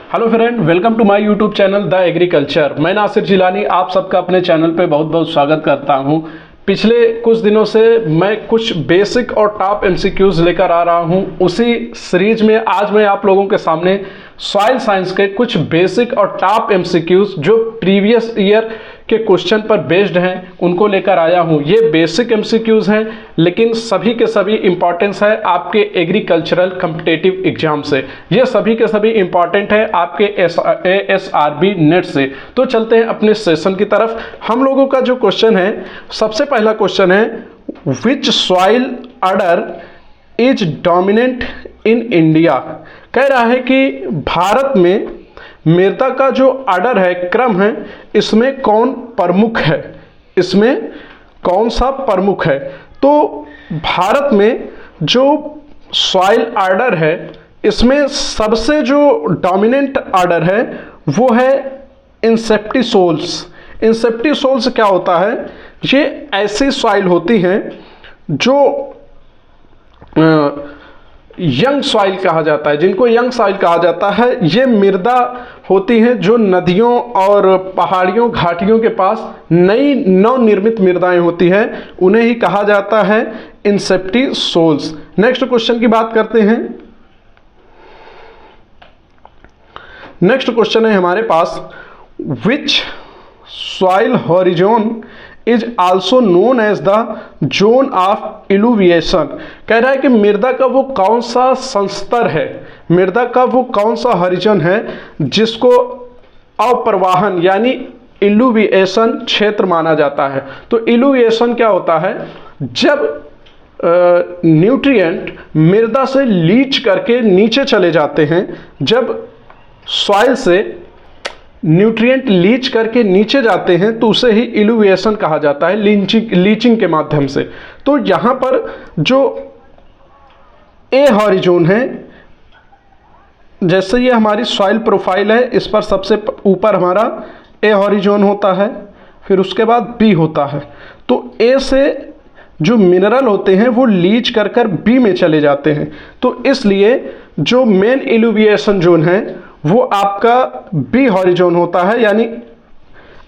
Hello friend, welcome to my YouTube channel the agriculture. मैं नासिर जिलानी आप सबका अपने चैनल पे बहुत बहुत स्वागत करता हूं। पिछले कुछ दिनों से मैं कुछ बेसिक और टॉप एमसीक्यूज लेकर आ रहा हूं। उसी सीरीज में आज मैं आप लोगों के सामने सॉइल साइंस के कुछ बेसिक और टॉप एमसीक्यूज जो प्रीवियस ईयर के क्वेश्चन पर बेस्ड हैं उनको लेकर आया हूं। ये बेसिक एमसीक्यूज हैं लेकिन सभी के सभी इंपॉर्टेंस है आपके एग्रीकल्चरल कॉम्पिटिटिव एग्जाम से। ये सभी के सभी इंपॉर्टेंट है आपके ASRB नेट से। तो चलते हैं अपने सेशन की तरफ। हम लोगों का जो क्वेश्चन है, सबसे पहला क्वेश्चन है which soil order is dominant in India. कह रहा है कि भारत में मृदा का जो ऑर्डर है, क्रम है, इसमें कौन प्रमुख है, इसमें कौन सा प्रमुख है। तो भारत में जो सॉइल ऑर्डर है इसमें सबसे जो डोमिनेंट ऑर्डर है वो है इंसेप्टिसोल्स। इंसेप्टिसोल्स क्या होता है? ये ऐसी सॉइल होती हैं जो यंग सॉइल कहा जाता है, जिनको यंग सॉइल कहा जाता है। ये मृदा होती हैं जो नदियों और पहाड़ियों घाटियों के पास नई नवनिर्मित मृदाएं होती हैं, उन्हें ही कहा जाता है इंसेप्टिसोल्स। नेक्स्ट क्वेश्चन की बात करते हैं। नेक्स्ट क्वेश्चन है हमारे पास which soil horizon is also known as the zone of illuviation. कह रहा है कि मृदा का वो कौन सा संस्तर है, मृदा का वो कौन सा हॉरिजन है जिसको अप्रवाहन यानी इलुविएशन क्षेत्र माना जाता है। तो इलुविएशन क्या होता है? जब न्यूट्रिएंट मृदा से लीच करके नीचे चले जाते हैं, जब सॉइल से न्यूट्रिएंट लीच करके नीचे जाते हैं तो उसे ही इलुविएशन कहा जाता है, लीचिंग के माध्यम से। तो यहाँ पर जो ए हॉरिजोन है, जैसे ये हमारी सॉइल प्रोफाइल है, इस पर सबसे ऊपर हमारा ए हॉरिजोन होता है, फिर उसके बाद बी होता है। तो ए से जो मिनरल होते हैं वो लीच कर कर बी में चले जाते हैं। तो इसलिए जो मेन इलुविएशन जोन है वो आपका बी हॉरिजोन होता है, यानी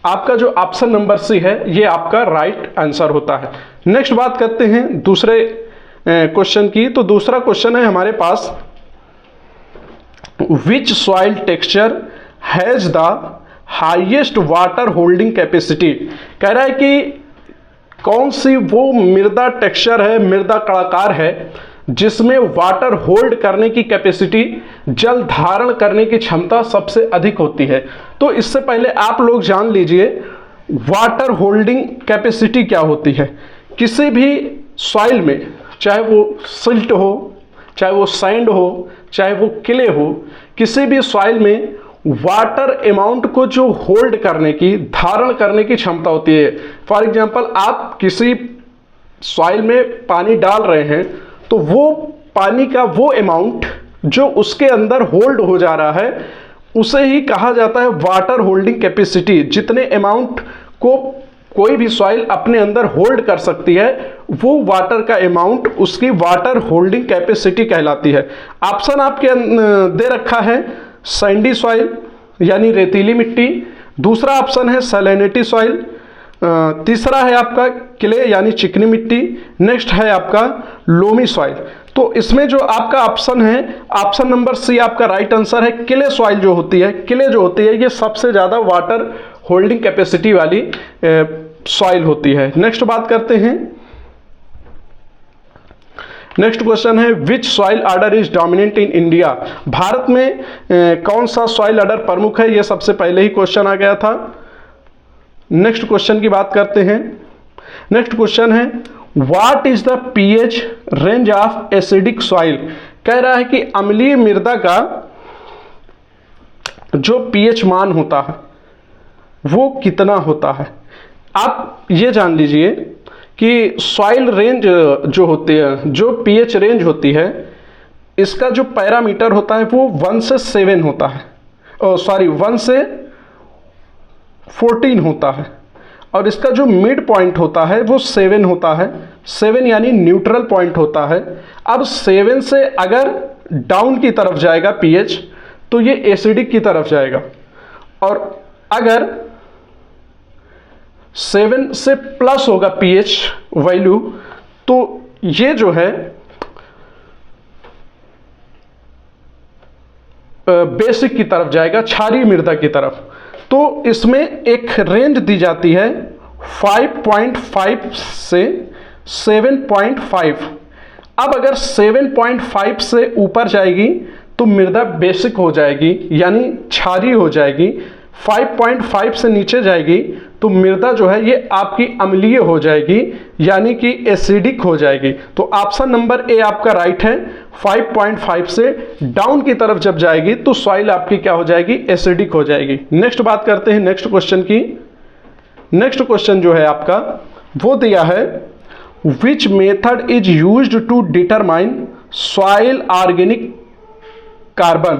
आपका जो ऑप्शन नंबर सी है ये आपका राइट आंसर होता है। नेक्स्ट बात करते हैं दूसरे क्वेश्चन की। तो दूसरा क्वेश्चन है हमारे पास which soil texture has the highest water holding capacity. कह रहा है कि कौन सी वो मृदा टेक्सचर है, मृदा कलाकार है जिसमें वाटर होल्ड करने की कैपेसिटी, जल धारण करने की क्षमता सबसे अधिक होती है। तो इससे पहले आप लोग जान लीजिए वाटर होल्डिंग कैपेसिटी क्या होती है। किसी भी सॉइल में, चाहे वो सिल्ट हो, चाहे वो सैंड हो, चाहे वो क्ले हो, किसी भी सॉइल में वाटर अमाउंट को जो होल्ड करने की, धारण करने की क्षमता होती है। फॉर एग्जांपल आप किसी सॉइल में पानी डाल रहे हैं तो वो पानी का वो अमाउंट जो उसके अंदर होल्ड हो जा रहा है उसे ही कहा जाता है वाटर होल्डिंग कैपेसिटी। जितने अमाउंट को कोई भी सॉइल अपने अंदर होल्ड कर सकती है वो वाटर का अमाउंट उसकी वाटर होल्डिंग कैपेसिटी कहलाती है। ऑप्शन आपके दे रखा है सैंडी सॉइल यानी रेतीली मिट्टी, दूसरा ऑप्शन है सैलिनिटी सॉइल, तीसरा है आपका क्ले यानी चिकनी मिट्टी, नेक्स्ट है आपका लोमी सॉइल। तो इसमें जो आपका ऑप्शन है, ऑप्शन नंबर सी आपका राइट आंसर है। क्ले सॉइल जो होती है, क्ले जो होती है ये सबसे ज़्यादा वाटर होल्डिंग कैपेसिटी वाली सॉइल होती है। नेक्स्ट बात करते हैं। नेक्स्ट क्वेश्चन है which soil order is dominant in India. Bharat में कौन सा सॉइल ऑर्डर प्रमुख है, ये सबसे पहले ही क्वेश्चन आ गया था। नेक्स्ट क्वेश्चन की बात करते हैं। नेक्स्ट क्वेश्चन है what is the pH range of acidic soil. कह रहा है कि अम्लीय मृदा का जो पीएच मान होता है वो कितना होता है। आप ये जान लीजिए कि सॉइल रेंज जो होती है, जो पीएच रेंज होती है, इसका जो पैरामीटर होता है वो 1 से 7 होता है, 1 से 14 होता है, और इसका जो मिड पॉइंट होता है वो 7 होता है। 7 यानी न्यूट्रल पॉइंट होता है। अब 7 से अगर डाउन की तरफ जाएगा पीएच तो ये एसिडिक की तरफ जाएगा। और अगर 7 से प्लस होगा पीएच वैल्यू तो ये जो है बेसिक की तरफ जाएगा, क्षारीय मृदा की तरफ। तो इसमें एक रेंज दी जाती है 5.5 से 7.5। अब अगर 7.5 से ऊपर जाएगी तो मृदा बेसिक हो जाएगी यानी क्षारीय हो जाएगी। 5.5 से नीचे जाएगी तो मृदा जो है ये आपकी अम्लीय हो जाएगी यानी कि एसिडिक हो जाएगी। तो ऑप्शन नंबर ए आपका राइट है। 5.5 से डाउन की तरफ जब जाएगी तो सॉइल आपकी क्या हो जाएगी, एसिडिक हो जाएगी। नेक्स्ट बात करते हैं नेक्स्ट क्वेश्चन की। नेक्स्ट क्वेश्चन जो है आपका वो दिया है which method is used to determine soil organic carbon.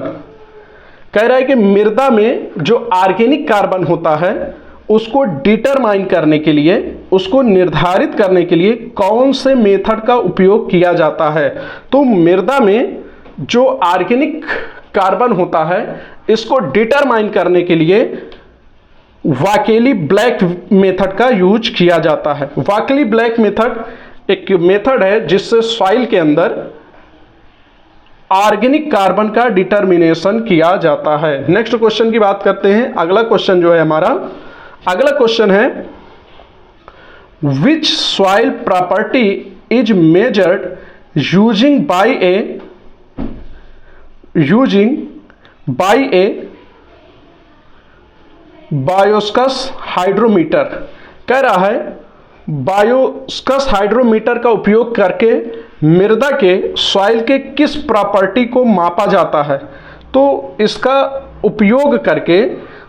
कह रहा है कि मृदा में जो ऑर्गेनिक कार्बन होता है उसको डिटरमाइन करने के लिए, उसको निर्धारित करने के लिए कौन से मेथड का उपयोग किया जाता है। तो मृदा में जो ऑर्गेनिक कार्बन होता है इसको डिटरमाइन करने के लिए वाकेली ब्लैक मेथड का यूज किया जाता है। वाकेली ब्लैक मेथड एक मेथड है जिससे सॉइल के अंदर ऑर्गेनिक कार्बन का डिटर्मिनेशन किया जाता है। नेक्स्ट क्वेश्चन की बात करते हैं। अगला क्वेश्चन जो है हमारा, अगला क्वेश्चन है which soil property is measured using by a Bouyoucos hydrometer. कह रहा है बायोस्कस हाइड्रोमीटर का उपयोग करके मृदा के सॉइल के किस प्रॉपर्टी को मापा जाता है। तो इसका उपयोग करके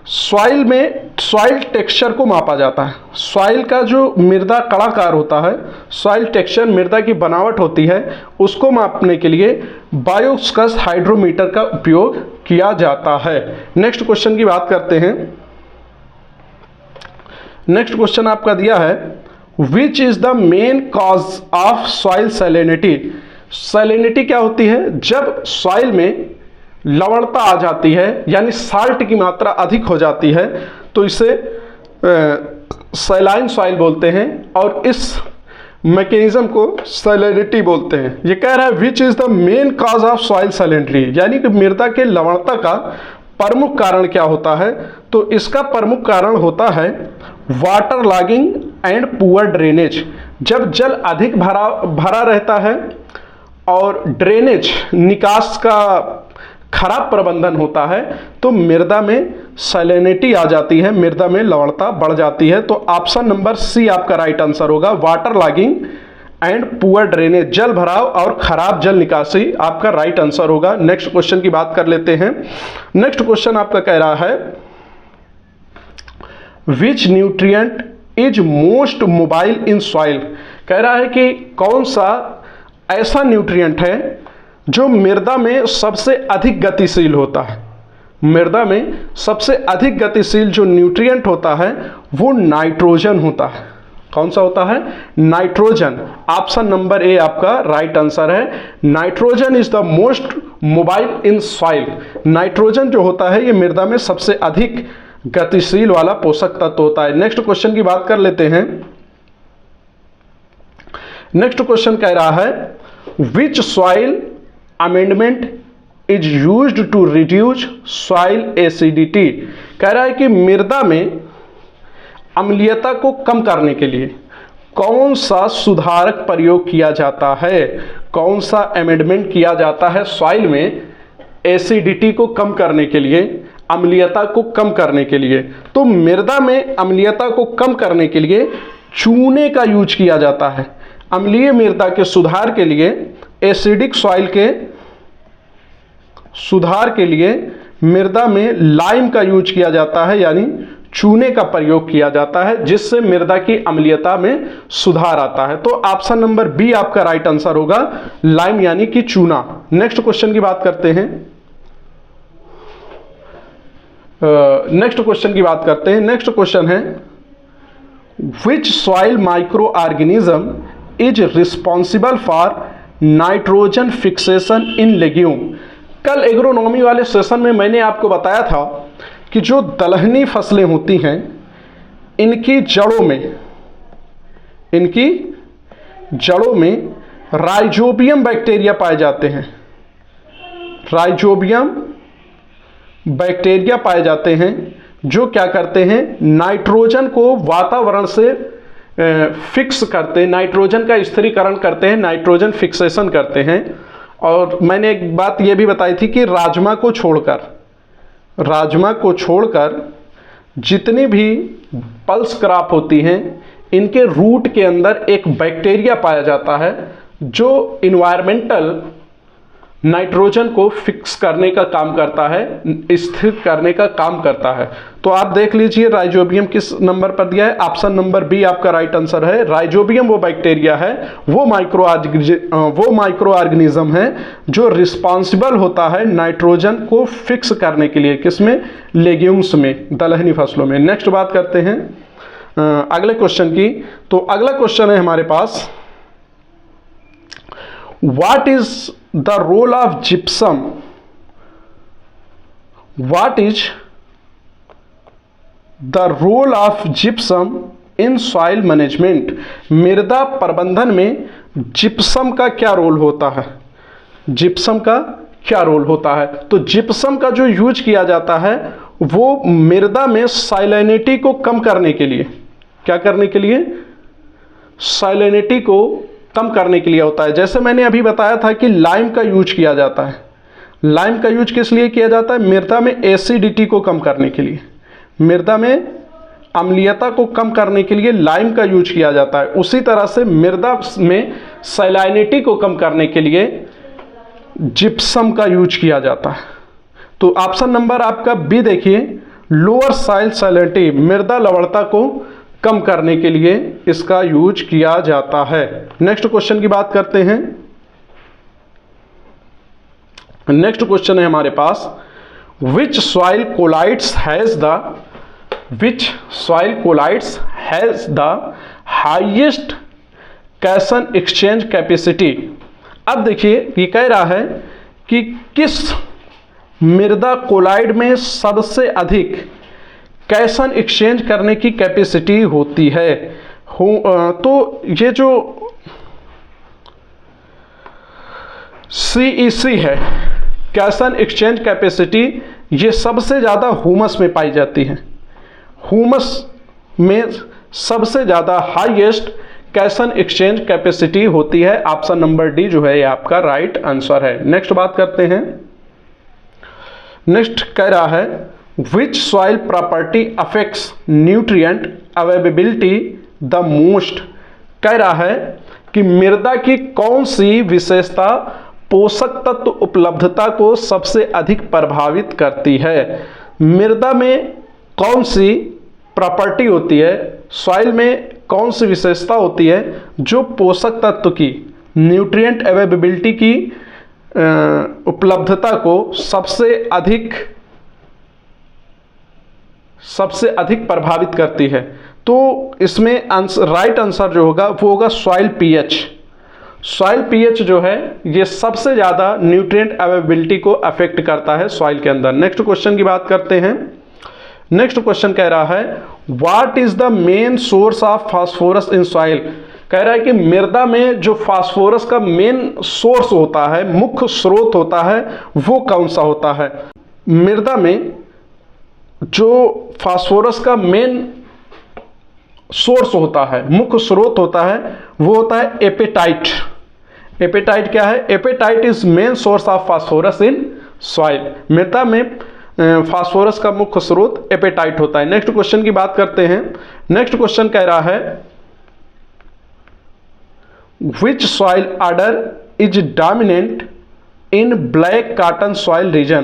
सॉइल में सॉइल टेक्सचर को मापा जाता है। सॉइल का जो मृदा कड़ाकार होता है, सॉइल टेक्सचर मृदा की बनावट होती है, उसको मापने के लिए बायोस्कस हाइड्रोमीटर का उपयोग किया जाता है। नेक्स्ट क्वेश्चन की बात करते हैं। नेक्स्ट क्वेश्चन आपका दिया है which is the main cause of soil salinity. Salinity क्या होती है, जब सॉइल में लवणता आ जाती है यानी साल्ट की मात्रा अधिक हो जाती है तो इसे सैलाइन सॉइल बोलते हैं और इस मैकेनिज्म को सैलिनिटी बोलते हैं। ये कह रहा है which is the main cause of soil salinity यानी कि मृदा के लवणता का प्रमुख कारण क्या होता है। तो इसका प्रमुख कारण होता है water logging and poor drainage. जब जल अधिक भरा रहता है और ड्रेनेज निकास का खराब प्रबंधन होता है तो मृदा में सैलिनिटी आ जाती है, मृदा में लवणता बढ़ जाती है। तो ऑप्शन नंबर सी आपका राइट आंसर होगा, water logging and poor drainage, जल भराव और खराब जल निकासी आपका राइट आंसर होगा। नेक्स्ट क्वेश्चन की बात कर लेते हैं। नेक्स्ट क्वेश्चन आपका कह रहा है विच nutrient is most mobile in soil. कह रहा है कि कौन सा ऐसा न्यूट्रिएंट है जो मृदा में सबसे अधिक गतिशील होता है। मृदा में सबसे अधिक गतिशील जो न्यूट्रिएंट होता है वो नाइट्रोजन होता है। कौन सा होता है, नाइट्रोजन। ऑप्शन नंबर ए आपका राइट आंसर है। Nitrogen is the most mobile in soil. Nitrogen जो होता है ये मृदा में सबसे अधिक गतिशील वाला पोषक तत्व होता है। नेक्स्ट क्वेश्चन की बात कर लेते हैं। नेक्स्ट क्वेश्चन कह रहा है which soil amendment is used to reduce soil acidity. कह रहा है कि मृदा में अम्लीयता को कम करने के लिए कौन सा सुधारक प्रयोग किया जाता है, कौन सा अमेंडमेंट किया जाता है सॉइल में एसिडिटी को कम करने के लिए, अम्लीयता को कम करने के लिए। तो मृदा में अम्लीयता को कम करने के लिए चूने का यूज किया जाता है। अम्लीय मृदा के सुधार के लिए, एसिडिक सॉइल के सुधार के लिए मृदा में लाइम का यूज किया जाता है यानी चूने का प्रयोग किया जाता है जिससे मृदा की अम्लीयता में सुधार आता है। तो ऑप्शन नंबर बी आपका राइट आंसर होगा, लाइम यानी कि चूना। नेक्स्ट क्वेश्चन की बात करते हैं। नेक्स्ट क्वेश्चन है which soil micro organism is responsible for nitrogen fixation in legume. कल एग्रोनॉमी वाले सेशन में मैंने आपको बताया था कि जो दलहनी फसलें होती हैं इनकी जड़ों में राइजोबियम बैक्टीरिया पाए जाते हैं। राइजोबियम बैक्टीरिया पाए जाते हैं जो क्या करते हैं, नाइट्रोजन को वातावरण से फिक्स करते हैं, नाइट्रोजन का स्थिरीकरण करते हैं, नाइट्रोजन फिक्सेशन करते हैं। और मैंने एक बात यह भी बताई थी कि राजमा को छोड़कर जितनी भी पल्स क्रॉप होती हैं इनके रूट के अंदर एक बैक्टीरिया पाया जाता है जो इन्वायरमेंटल नाइट्रोजन को फिक्स करने का काम करता है, स्थिर करने का काम करता है। तो आप देख लीजिए राइजोबियम किस नंबर पर दिया है, ऑप्शन नंबर बी आपका राइट आंसर है। राइजोबियम वो बैक्टीरिया है, वो माइक्रो ऑर्गेनिज्म है जो रिस्पॉन्सिबल होता है नाइट्रोजन को फिक्स करने के लिए। किसमें? लेग्यूम्स में, दलहनी फसलों में। नेक्स्ट बात करते हैं अगले क्वेश्चन की। तो अगला क्वेश्चन है हमारे पास, what is the role of gypsum? What is the role of gypsum in soil management? मृदा प्रबंधन में जिप्सम का क्या रोल होता है? जिप्सम का क्या रोल होता है? तो जिप्सम का जो यूज किया जाता है वो मृदा में साइलिनिटी को कम करने के लिए, क्या करने के लिए? साइलिनिटी को कम करने के लिए होता है। जैसे मैंने अभी बताया था कि लाइम का यूज किया जाता है। लाइम का यूज किस लिए किया जाता है? मृदा में एसिडिटी को कम करने के लिए, मृदा में अम्लीयता को कम करने के लिए लाइम का यूज किया जाता है। उसी तरह से मृदा में सैलिनिटी को कम करने के लिए जिप्सम का यूज किया जाता है। तो ऑप्शन नंबर आपका बी देखिए, लोअर सॉइल सैलिनिटी, मृदा लवणता को कम करने के लिए इसका यूज किया जाता है। नेक्स्ट क्वेश्चन की बात करते हैं। नेक्स्ट क्वेश्चन है हमारे पास, which soil colloids has the highest cation exchange capacity? अब देखिए ये कह रहा है कि किस मृदा कोलाइड में सबसे अधिक कैशन एक्सचेंज करने की कैपेसिटी होती है। तो ये जो CEC है, कैशन एक्सचेंज कैपेसिटी, ये सबसे ज़्यादा ह्यूमस में पाई जाती है। ह्यूमस में सबसे ज़्यादा हाईएस्ट कैशन एक्सचेंज कैपेसिटी होती है। ऑप्शन नंबर डी जो है ये आपका राइट आंसर है। नेक्स्ट बात करते हैं। नेक्स्ट कह रहा है, which soil property affects nutrient availability the most? कह रहा है कि मृदा की कौन सी विशेषता पोषक तत्व उपलब्धता को सबसे अधिक प्रभावित करती है? मृदा में कौन सी प्रॉपर्टी होती है, सॉइल में कौन सी विशेषता होती है जो पोषक तत्व की, न्यूट्रिएंट अवेलेबिलिटी की उपलब्धता को सबसे अधिक प्रभावित करती है? तो इसमें राइट आंसर जो होगा वो होगा सॉइल पीएच। सॉइल पीएच जो है ये सबसे ज़्यादा न्यूट्रिएंट अवेलेबिलिटी को अफेक्ट करता है सॉइल के अंदर। नेक्स्ट क्वेश्चन की बात करते हैं। नेक्स्ट क्वेश्चन कह रहा है, what is the main source of phosphorus in soil? कह रहा है कि मृदा में जो फास्फोरस का मेन सोर्स होता है, मुख्य स्रोत होता है, वो कौन सा होता है? मृदा में जो फास्फोरस का मेन सोर्स होता है, मुख्य स्रोत होता है, वो होता है एपेटाइट। एपेटाइट क्या है? Apatite is main source of phosphorus in soil. मृदा में फास्फोरस का मुख्य स्रोत एपेटाइट होता है। नेक्स्ट क्वेश्चन की बात करते हैं। नेक्स्ट क्वेश्चन कह रहा है, which soil order is dominant in black cotton soil region?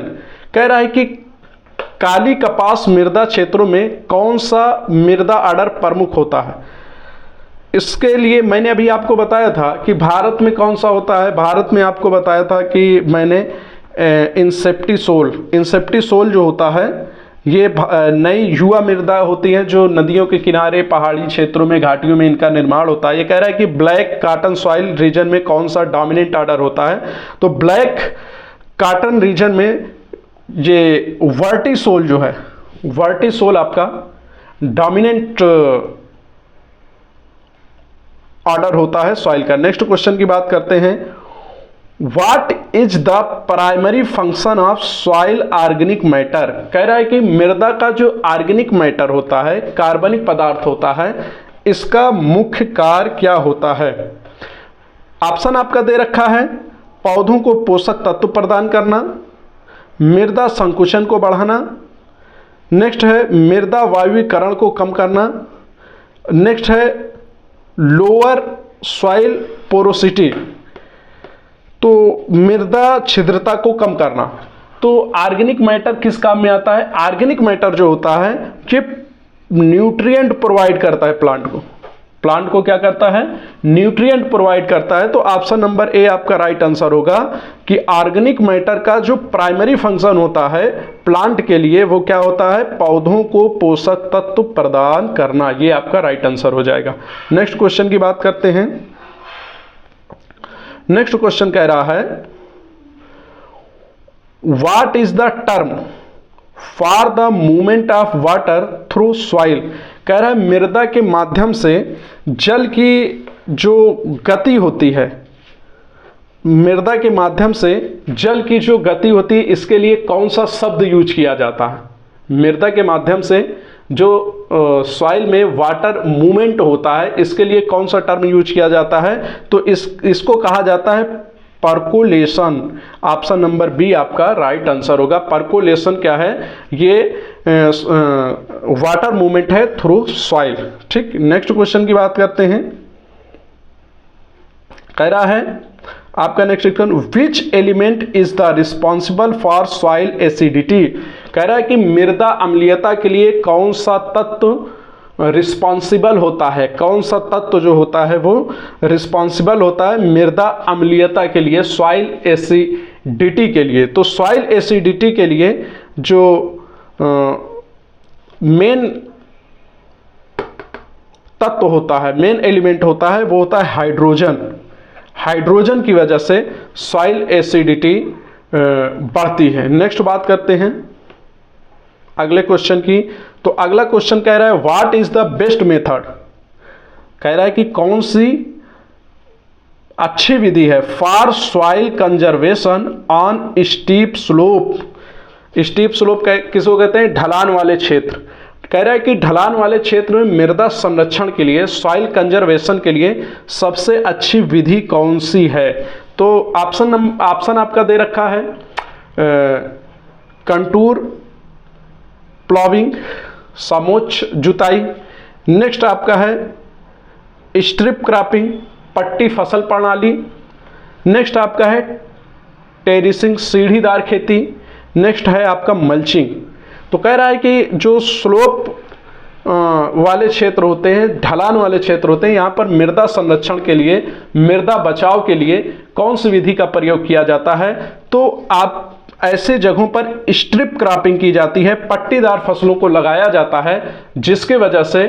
कह रहा है कि काली कपास मृदा क्षेत्रों में कौन सा मृदा ऑर्डर प्रमुख होता है? इसके लिए मैंने अभी आपको बताया था कि भारत में कौन सा होता है। भारत में आपको बताया था कि मैंने इंसेप्टिसोल जो होता है ये नई युवा मृदा होती है जो नदियों के किनारे, पहाड़ी क्षेत्रों में, घाटियों में इनका निर्माण होता है। ये कह रहा है कि ब्लैक कॉटन सॉइल रीजन में कौन सा डोमिनेंट ऑर्डर होता है? तो ब्लैक कॉटन रीजन में ये वर्टिसोल जो है, वर्टिसोल आपका डोमिनेंट ऑर्डर होता है सॉइल का। नेक्स्ट क्वेश्चन की बात करते हैं, what is the primary function of soil organic matter. कह रहा है कि मृदा का जो ऑर्गेनिक मैटर होता है, कार्बनिक पदार्थ होता है, इसका मुख्य कार्य क्या होता है। ऑप्शन आपका दे रखा है, पौधों को पोषक तत्व प्रदान करना, मृदा संकुचन को बढ़ाना, नेक्स्ट है मृदा वायुवीकरण को कम करना, नेक्स्ट है लोअर सॉइल पोरोसिटी, तो मृदा छिद्रता को कम करना। तो ऑर्गेनिक मैटर किस काम में आता है। ऑर्गेनिक मैटर जो होता है ये न्यूट्रिएंट प्रोवाइड करता है प्लांट को। प्लांट को क्या करता है, न्यूट्रिएंट प्रोवाइड करता है। तो ऑप्शन नंबर ए आपका राइट आंसर होगा कि ऑर्गेनिक मैटर का जो प्राइमरी फंक्शन होता है प्लांट के लिए वो क्या होता है, पौधों को पोषक तत्व प्रदान करना। ये आपका राइट आंसर हो जाएगा। नेक्स्ट क्वेश्चन की बात करते हैं। नेक्स्ट क्वेश्चन कह रहा है, what is the term for the movement of water through soil. कह रहा है मृदा के माध्यम से जल की जो गति होती है, मृदा के माध्यम से जल की जो गति होती है, इसके लिए कौन सा शब्द यूज किया जाता है। मृदा के माध्यम से जो सॉइल में वाटर मूवमेंट होता है, इसके लिए कौन सा टर्म यूज किया जाता है। तो इसको कहा जाता है परकोलेशन। ऑप्शन नंबर बी आपका राइट आंसर होगा। परकोलेशन क्या है, ये वाटर मूवमेंट है थ्रू सॉइल। ठीक, नेक्स्ट क्वेश्चन की बात करते हैं। कह रहा है आपका next question, which element is the responsible for soil acidity. कह रहा है कि मृदा अम्लीयता के लिए कौन सा तत्व रिस्पॉन्सिबल होता है, कौन सा तत्व जो होता है वो रिस्पॉन्सिबल होता है मृदा अम्लीयता के लिए, सॉइल एसिडिटी के लिए। तो सॉइल एसिडिटी के लिए जो मेन तत्व होता है, मेन एलिमेंट होता है, वो होता है हाइड्रोजन। हाइड्रोजन की वजह से सॉइल एसिडिटी बढ़ती है। नेक्स्ट बात करते हैं अगले क्वेश्चन की। तो अगला क्वेश्चन कह रहा है, what is the best method. कह रहा है कि कौन सी अच्छी विधि है for soil conservation on steep slope. Steep slope किसको कहते हैं, ढलान वाले क्षेत्र। कह रहा है कि ढलान वाले क्षेत्र में मृदा संरक्षण के लिए, सॉइल कंजर्वेशन के लिए सबसे अच्छी विधि कौन सी है। तो ऑप्शन आपका दे रखा है, कंटूर प्लॉविंग, समोच्च जुताई, नेक्स्ट आपका है स्ट्रिप क्रॉपिंग, पट्टी फसल प्रणाली, नेक्स्ट आपका है टेरिसिंग, सीढ़ीदार खेती, नेक्स्ट है आपका मल्चिंग। तो कह रहा है कि जो स्लोप वाले क्षेत्र होते हैं, ढलान वाले क्षेत्र होते हैं, यहाँ पर मृदा संरक्षण के लिए, मृदा बचाव के लिए कौन सी विधि का प्रयोग किया जाता है। तो आप ऐसे जगहों पर स्ट्रिप क्रॉपिंग की जाती है, पट्टीदार फसलों को लगाया जाता है, जिसके वजह से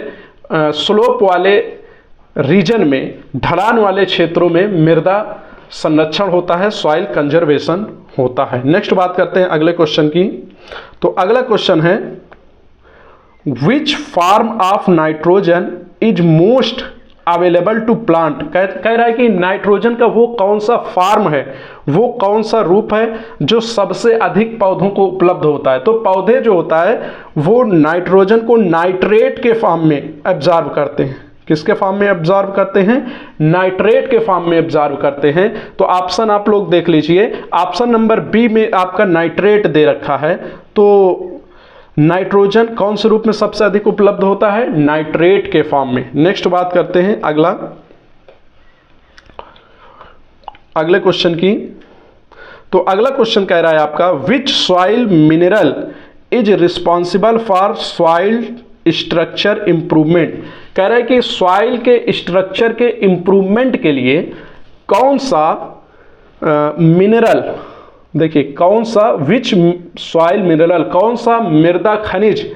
स्लोप वाले रीजन में, ढलान वाले क्षेत्रों में मृदा संरक्षण होता है, सॉइल कंजर्वेशन होता है। नेक्स्ट बात करते हैं अगले क्वेश्चन की। तो अगला क्वेश्चन है, which form of nitrogen is most available to plant. कह रहा है कि नाइट्रोजन का वो कौन सा फॉर्म है, वो कौन सा रूप है जो सबसे अधिक पौधों को उपलब्ध होता है। तो पौधे जो होता है वो नाइट्रोजन को नाइट्रेट के फॉर्म में एब्जॉर्ब करते हैं। किसके फॉर्म में एब्जॉर्ब करते हैं, नाइट्रेट के फॉर्म में एब्जॉर्ब करते हैं। तो ऑप्शन आप लोग देख लीजिए, ऑप्शन नंबर बी में आपका नाइट्रेट दे रखा है। तो नाइट्रोजन कौन से रूप में सबसे अधिक उपलब्ध होता है, नाइट्रेट के फॉर्म में। नेक्स्ट बात करते हैं अगले क्वेश्चन की। तो अगला क्वेश्चन कह रहा है आपका, विच soil mineral is responsible for soil structure improvement. कह रहा है कि सॉइल के स्ट्रक्चर के इंप्रूवमेंट के लिए कौन सा मिनरल, देखिए कौन सा, विच सॉइल मिनरल, कौन सा मृदा खनिज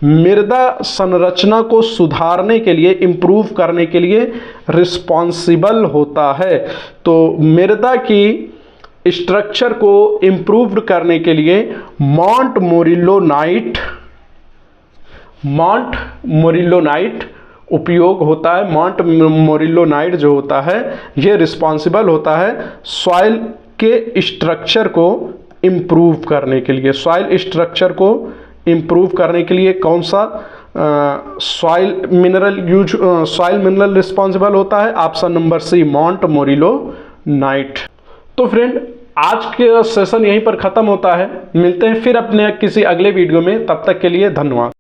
मृदा संरचना को सुधारने के लिए, इंप्रूव करने के लिए रिस्पॉन्सिबल होता है। तो मृदा की स्ट्रक्चर को इम्प्रूव्ड करने के लिए मॉन्ट मोरिलोनाइट उपयोग होता है। मॉन्ट मोरिलोनाइट जो होता है ये रिस्पॉन्सिबल होता है सॉइल के स्ट्रक्चर को इम्प्रूव करने के लिए। सॉइल स्ट्रक्चर को इम्प्रूव करने के लिए कौन सा सॉइल मिनरल रिस्पॉन्सिबल होता है? Option number C, montmorillonite. तो फ्रेंड, आज के सेशन यहीं पर ख़त्म होता है। मिलते हैं फिर अपने किसी अगले वीडियो में, तब तक के लिए धन्यवाद।